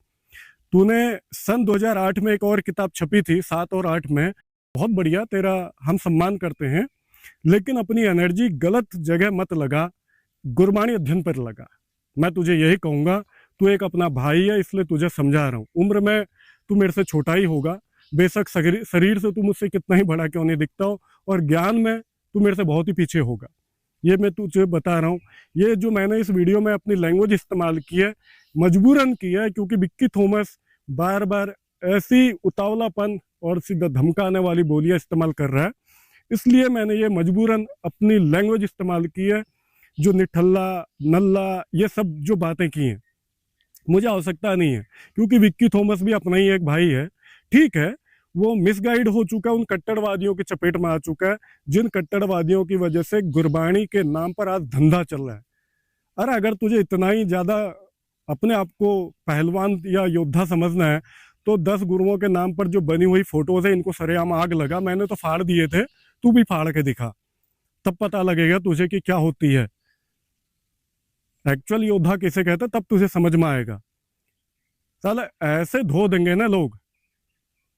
तूने सन 2008 में एक और किताब छपी थी 7 और 8 में, बहुत बढ़िया, तेरा हम सम्मान करते हैं, लेकिन अपनी एनर्जी गलत जगह मत लगा, गुरबाणी अध्ययन पर लगा। मैं तुझे यही कहूंगा, तू एक अपना भाई है इसलिए तुझे समझा रहा हूँ। उम्र में तू मेरे से छोटा ही होगा, बेशक शरीर से तू मुझसे कितना ही बड़ा क्यों नहीं दिखता हो, और ज्ञान में तू मेरे से बहुत ही पीछे होगा, ये मैं तुझे बता रहा हूँ। ये जो मैंने इस वीडियो में अपनी लैंग्वेज इस्तेमाल की है, मजबूरन किया है, क्योंकि विक्की थॉमस बार बार ऐसी उतावलापन और सीधा धमकाने वाली बोलियां इस्तेमाल कर रहा है, इसलिए मैंने ये मजबूरन अपनी लैंग्वेज इस्तेमाल की है। जो निठल्ला नल्ला ये सब जो बातें की हैं मुझे आवश्यकता नहीं है, क्योंकि विक्की थॉमस भी अपना ही एक भाई है। ठीक है, वो मिसगाइड हो चुका है, उन कट्टरवादियों की चपेट में आ चुका है, जिन कट्टरवादियों की वजह से गुरबाणी के नाम पर आज धंधा चल रहा है। अरे अगर तुझे इतना ही ज्यादा अपने आप को पहलवान या योद्धा समझना है, तो 10 गुरुओं के नाम पर जो बनी हुई फोटोज है इनको सरेआम आग लगा। मैंने तो फाड़ दिए थे, तू भी फाड़ के दिखा, तब पता लगेगा तुझे कि क्या होती है एक्चुअल योद्धा किसे कहते, तब तुझे समझ में आएगा। साला ऐसे धो देंगे ना लोग।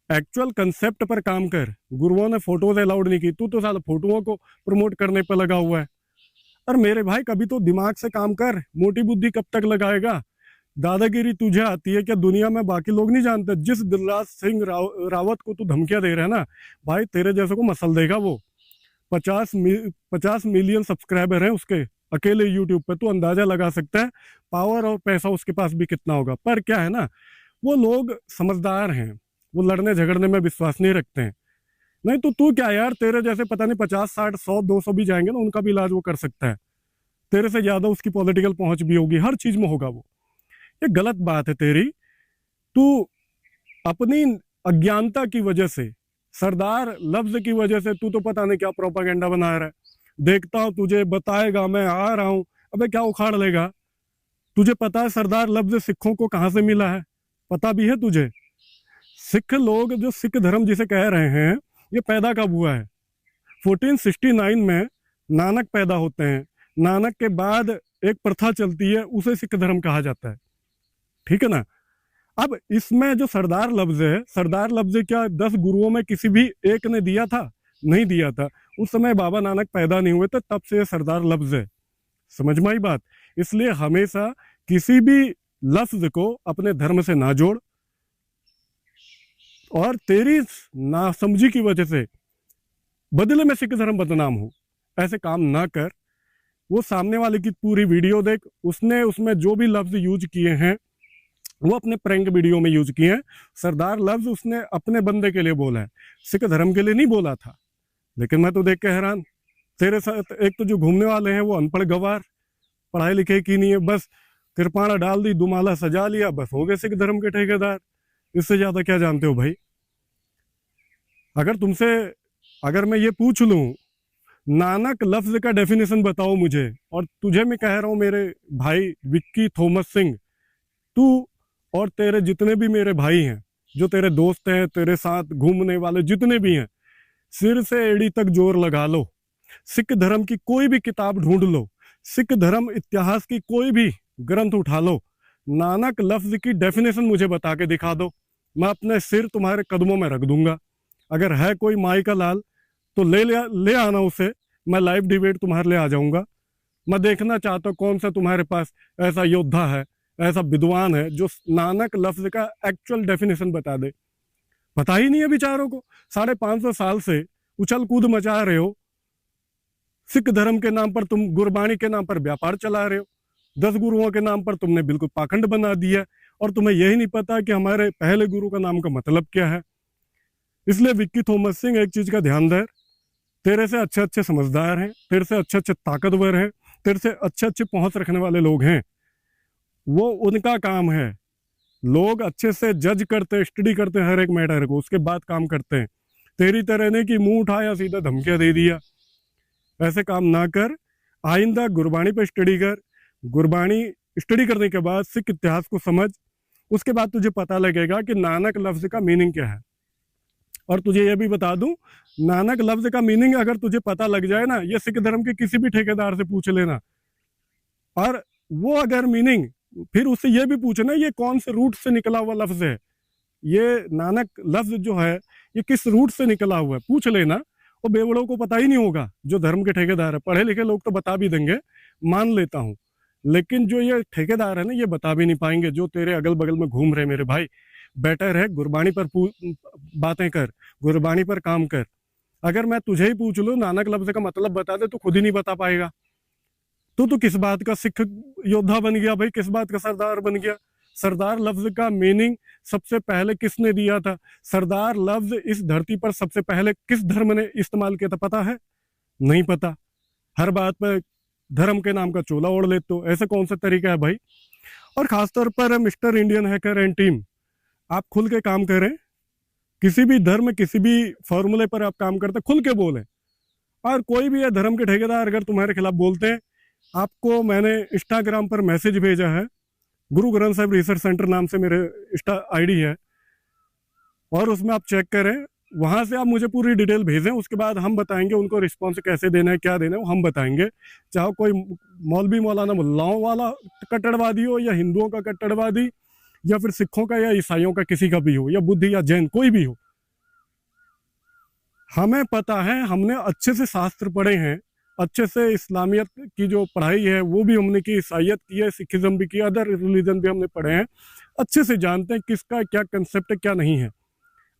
एक्चुअल कंसेप्ट पर काम कर। गुरुओं ने फोटोज अलाउड नहीं की, तू तो साला फोटोओं को प्रमोट करने पर लगा हुआ है। और मेरे भाई कभी तो दिमाग से काम कर, मोटी बुद्धि कब तक लगाएगा? दादागिरी तुझे आती है क्या? दुनिया में बाकी लोग नहीं जानते। जिस दिलराज सिंह रावत को तू धमकियां दे रहा है ना भाई, तेरे जैसे को मसल देगा वो। 50 मिलियन सब्सक्राइबर हैं उसके अकेले यूट्यूब पे, तू अंदाजा लगा सकता है पावर और पैसा उसके पास भी कितना होगा। पर क्या है ना, वो लोग समझदार हैं, वो लड़ने झगड़ने में विश्वास नहीं रखते हैं। नहीं तो तू क्या यार, तेरे जैसे पता नहीं 50 60 100 200 भी जाएंगे ना, उनका भी इलाज वो कर सकता है। तेरे से ज्यादा उसकी पॉलिटिकल पहुंच भी होगी, हर चीज में होगा वो। ये गलत बात है तेरी। तू अपनी अज्ञानता की वजह से, सरदार लफ्ज की वजह से तू तो पता नहीं क्या प्रोपागेंडा बना रहा है। देखता हूं तुझे, बताएगा, मैं आ रहा हूं। अबे क्या उखाड़ लेगा? तुझे पता है सरदार लफ्ज सिखों को कहां से मिला है? पता भी है तुझे? सिख लोग जो सिख धर्म जिसे कह रहे हैं, ये पैदा कब हुआ है? 1469 में नानक पैदा होते हैं। नानक के बाद एक प्रथा चलती है, उसे सिख धर्म कहा जाता है। ठीक है ना? अब इसमें जो सरदार लफ्ज है, सरदार लफ्ज क्या 10 गुरुओं में किसी भी एक ने दिया था? नहीं दिया था। उस समय बाबा नानक पैदा नहीं हुए थे, तब से सरदार लफ्ज है। समझ में आई बात? इसलिए हमेशा किसी भी लफ्ज को अपने धर्म से ना जोड़, और तेरी नासमझी की वजह से बदले में सिख धर्म बदनाम हो, ऐसे काम ना कर। वो सामने वाले की पूरी वीडियो देख, उसने उसमें जो भी लफ्ज यूज किए हैं वो अपने प्रैंक वीडियो में यूज किए हैं। सरदार लफ्ज उसने अपने बंदे के लिए बोला है, सिख धर्म के लिए नहीं बोला था। लेकिन मैं तो देख के हैरान, तेरे साथ एक तो जो घूमने वाले हैं वो अनपढ़ गवार, पढ़ाई लिखे की नहीं है, बस कृपाणा डाल दी, दुमाला सजा लिया, बस हो गए सिख धर्म के ठेकेदार। इससे ज्यादा क्या जानते हो भाई? अगर तुमसे अगर मैं ये पूछ लूं नानक लफ्ज का डेफिनेशन बताओ मुझे, और तुझे मैं कह रहा हूं मेरे भाई विक्की थॉमस सिंह, तू और तेरे जितने भी मेरे भाई हैं, जो तेरे दोस्त हैं, तेरे साथ घूमने वाले जितने भी हैं, सिर से एड़ी तक जोर लगा लो, सिख धर्म की कोई भी किताब ढूंढ लो, सिख धर्म इतिहास की कोई भी ग्रंथ उठा लो, नानक लफ्ज की डेफिनेशन मुझे बता के दिखा दो, मैं अपने सिर तुम्हारे कदमों में रख दूंगा। अगर है कोई माई का लाल तो ले आना उसे, मैं लाइव डिबेट तुम्हारे लिए आ जाऊंगा। मैं देखना चाहता हूँ कौन सा तुम्हारे पास ऐसा योद्धा है, ऐसा विद्वान है जो नानक लफ्ज का एक्चुअल डेफिनेशन बता दे। पता ही नहीं है बेचारों को। 550 साल से उछल कूद मचा रहे हो, सिख धर्म के नाम पर तुम गुरबाणी के नाम पर व्यापार चला रहे हो, 10 गुरुओं के नाम पर तुमने बिल्कुल पाखंड बना दिया, और तुम्हें यही नहीं पता कि हमारे पहले गुरु का नाम का मतलब क्या है। इसलिए विक्की थॉमस सिंह एक चीज का ध्यान दे, तेरे से अच्छे अच्छे समझदार हैं, तेरे से अच्छे अच्छे ताकतवर हैं, तेरे से अच्छे अच्छे पहुंच रखने वाले लोग हैं, वो उनका काम है। लोग अच्छे से जज करते, स्टडी करते हर एक मैटर को, उसके बाद काम करते हैं। तेरी तरह ने कि मुंह उठाया सीधा धमकियां दे दिया, ऐसे काम ना कर। आइंदा गुरबाणी पर स्टडी कर, गुरबाणी स्टडी करने के बाद सिख इतिहास को समझ, उसके बाद तुझे पता लगेगा कि नानक लफ्ज का मीनिंग क्या है। और तुझे ये भी बता दूं, नानक लफ्ज का मीनिंग अगर तुझे पता लग जाए ना, ये सिख धर्म के किसी भी ठेकेदार से पूछ लेना, और वो अगर मीनिंग, फिर उससे ये भी पूछना ये कौन से रूट से निकला हुआ लफ्ज है, ये नानक लफ्ज जो है ये किस रूट से निकला हुआ है, पूछ लेना। और बेवड़ों को पता ही नहीं होगा, जो धर्म के ठेकेदार है। पढ़े लिखे लोग तो बता भी देंगे, मान लेता हूँ, लेकिन जो ये ठेकेदार है ना, ये बता भी नहीं पाएंगे। जो तेरे अगल बगल में घूम रहे मेरे भाई, बेटर है गुरबाणी पर बातें कर, गुरबाणी पर काम कर। अगर मैं तुझे ही पूछ लूं नानक लफ्ज का मतलब बता दे, तो खुद ही नहीं बता पाएगा। तो किस बात का सिख योद्धा बन गया भाई, किस बात का सरदार बन गया? सरदार लफ्ज का मीनिंग सबसे पहले किसने दिया था? सरदार लफ्ज इस धरती पर सबसे पहले किस धर्म ने इस्तेमाल किया था, पता है? नहीं पता। हर बात पर धर्म के नाम का चोला ओढ़ लेते हो, ऐसे कौन सा तरीका है भाई? और खासतौर पर mister Indian hacker and team, आप खुल के काम करें। किसी भी धर्म, किसी भी फॉर्मूले पर आप काम करते, खुल के बोलें। और कोई भी धर्म के ठेकेदार अगर तुम्हारे खिलाफ बोलते हैं, आपको मैंने इंस्टाग्राम पर मैसेज भेजा है, गुरु ग्रंथ साहिब रिसर्च सेंटर नाम से मेरे इंस्टा आईडी है, और उसमें आप चेक करें, वहां से आप मुझे पूरी डिटेल भेजें। उसके बाद हम बताएंगे उनको रिस्पॉन्स कैसे देना है, क्या देना है, वो हम बताएंगे। चाहे कोई मौलवी मौलाना मुल्लाओं वाला कट्टरवादी हो, या हिंदुओं का कट्टरवादी, या फिर सिखों का या ईसाइयों का किसी का भी हो, या बुद्ध या जैन कोई भी हो, हमें पता है, हमने अच्छे से शास्त्र पढ़े हैं, अच्छे से इस्लामियत की जो पढ़ाई है वो भी हमने की, ईसाइयत की है, सिखिज्म भी की, अदर रिलीजन भी हमने पढ़े हैं, अच्छे से जानते हैं किसका क्या कंसेप्ट है, क्या नहीं है।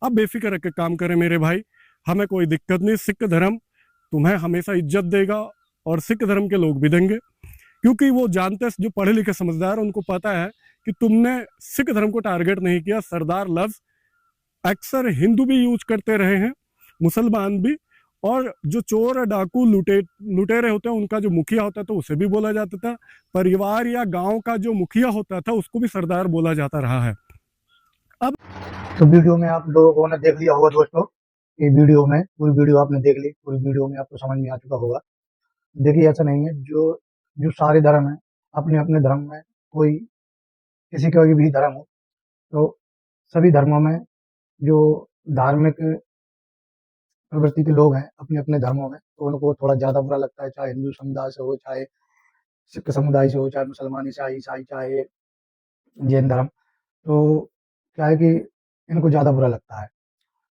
आप बेफिक्र रख के काम करें मेरे भाई, हमें कोई दिक्कत नहीं। सिख धर्म तुम्हें हमेशा इज्जत देगा, और सिख धर्म के लोग भी देंगे, क्योंकि वो जानते हैं, जो पढ़े लिखे समझदार, उनको पता है कि तुमने सिख धर्म को टारगेट नहीं किया। सरदार लफ्ज अक्सर हिंदू भी यूज करते रहे हैं, मुसलमान भी, और जो चोर डाकू लुटेरे होते हैं उनका जो मुखिया होता था उसे भी बोला जाता था, परिवार या गांव का जो मुखिया होता था उसको भी सरदार बोला जाता रहा है। अब तो वीडियो में आप लोगों ने देख लिया होगा दोस्तों, ये वीडियो में पूरी वीडियो आपने देख ली, पूरी वीडियो में आपको समझ में आ चुका होगा। देखिए ऐसा नहीं है, जो जो सारे धर्म हैं, अपने अपने धर्म में कोई किसी का भी धर्म हो, तो सभी धर्मों में जो धार्मिक प्रवृत्ति के लोग हैं अपने अपने धर्मों में, तो उनको थोड़ा ज़्यादा बुरा लगता है, चाहे हिंदू समुदाय से हो, चाहे सिख समुदाय से हो, चाहे मुसलमान, ईसाई, चाहे जैन धर्म। तो क्या है कि इनको ज़्यादा बुरा लगता है।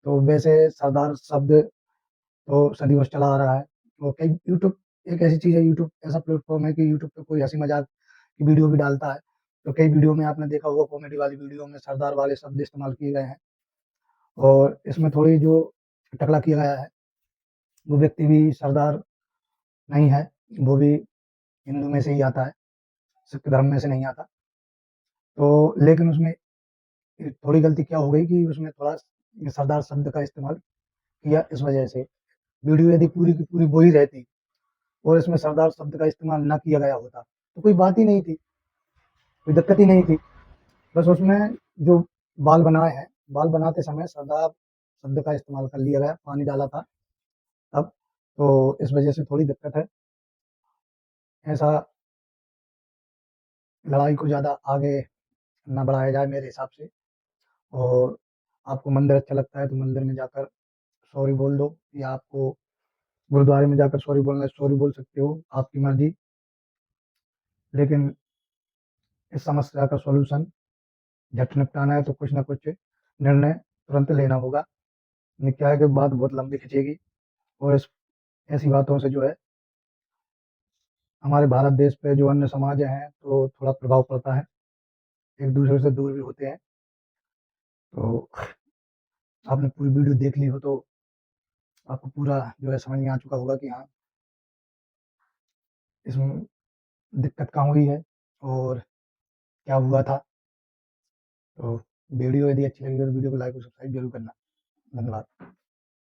तो वैसे सरदार शब्द तो सदियों से चला आ रहा है। तो कई यूट्यूब एक ऐसी चीज़ है, यूट्यूब ऐसा प्लेटफॉर्म है कि यूट्यूब पे कोई हंसी मजाक की वीडियो भी डालता है, तो कई वीडियो में आपने देखा होगा, कॉमेडी वाली वीडियो में सरदार वाले शब्द इस्तेमाल किए गए हैं, और इसमें थोड़ी जो टकला किया गया है, वो व्यक्ति भी सरदार नहीं है, वो भी हिंदू में से ही आता है, सिख धर्म में से नहीं आता। तो लेकिन उसमें थोड़ी गलती क्या हो गई कि उसमें थोड़ा सरदार शब्द का इस्तेमाल किया, इस वजह से वीडियो यदि पूरी की पूरी वही रहती और इसमें सरदार शब्द का इस्तेमाल ना किया गया होता तो कोई बात ही नहीं थी, कोई दिक्कत ही नहीं थी। बस उसमें जो बाल बनाए हैं, बाल बनाते समय सरदार शब्द का इस्तेमाल कर लिया गया, पानी डाला था तब, तो इस वजह से थोड़ी दिक्कत है। ऐसा लड़ाई को ज़्यादा आगे ना बढ़ाया जाए मेरे हिसाब से। और आपको मंदिर अच्छा लगता है तो मंदिर में जाकर सॉरी बोल दो, या आपको गुरुद्वारे में जाकर सॉरी बोलना है, सॉरी बोल सकते हो, आपकी मर्जी। लेकिन इस समस्या का सॉल्यूशन झट निपटाना है तो कुछ ना कुछ निर्णय तुरंत लेना होगा, नहीं क्या है कि बात बहुत लंबी खिंचेगी और ऐसी बातों से जो है हमारे भारत देश पे जो अन्य समाज हैं तो थोड़ा प्रभाव पड़ता है, एक दूसरे से दूर भी होते हैं। तो आपने पूरी वीडियो देख ली हो तो आपको पूरा जो है समझ में आ चुका होगा कि हाँ, इसमें दिक्कत कहाँ हुई है और क्या हुआ था। तो वीडियो यदि अच्छी लगी तो वीडियो को लाइक और सब्सक्राइब जरूर करना। धन्यवाद।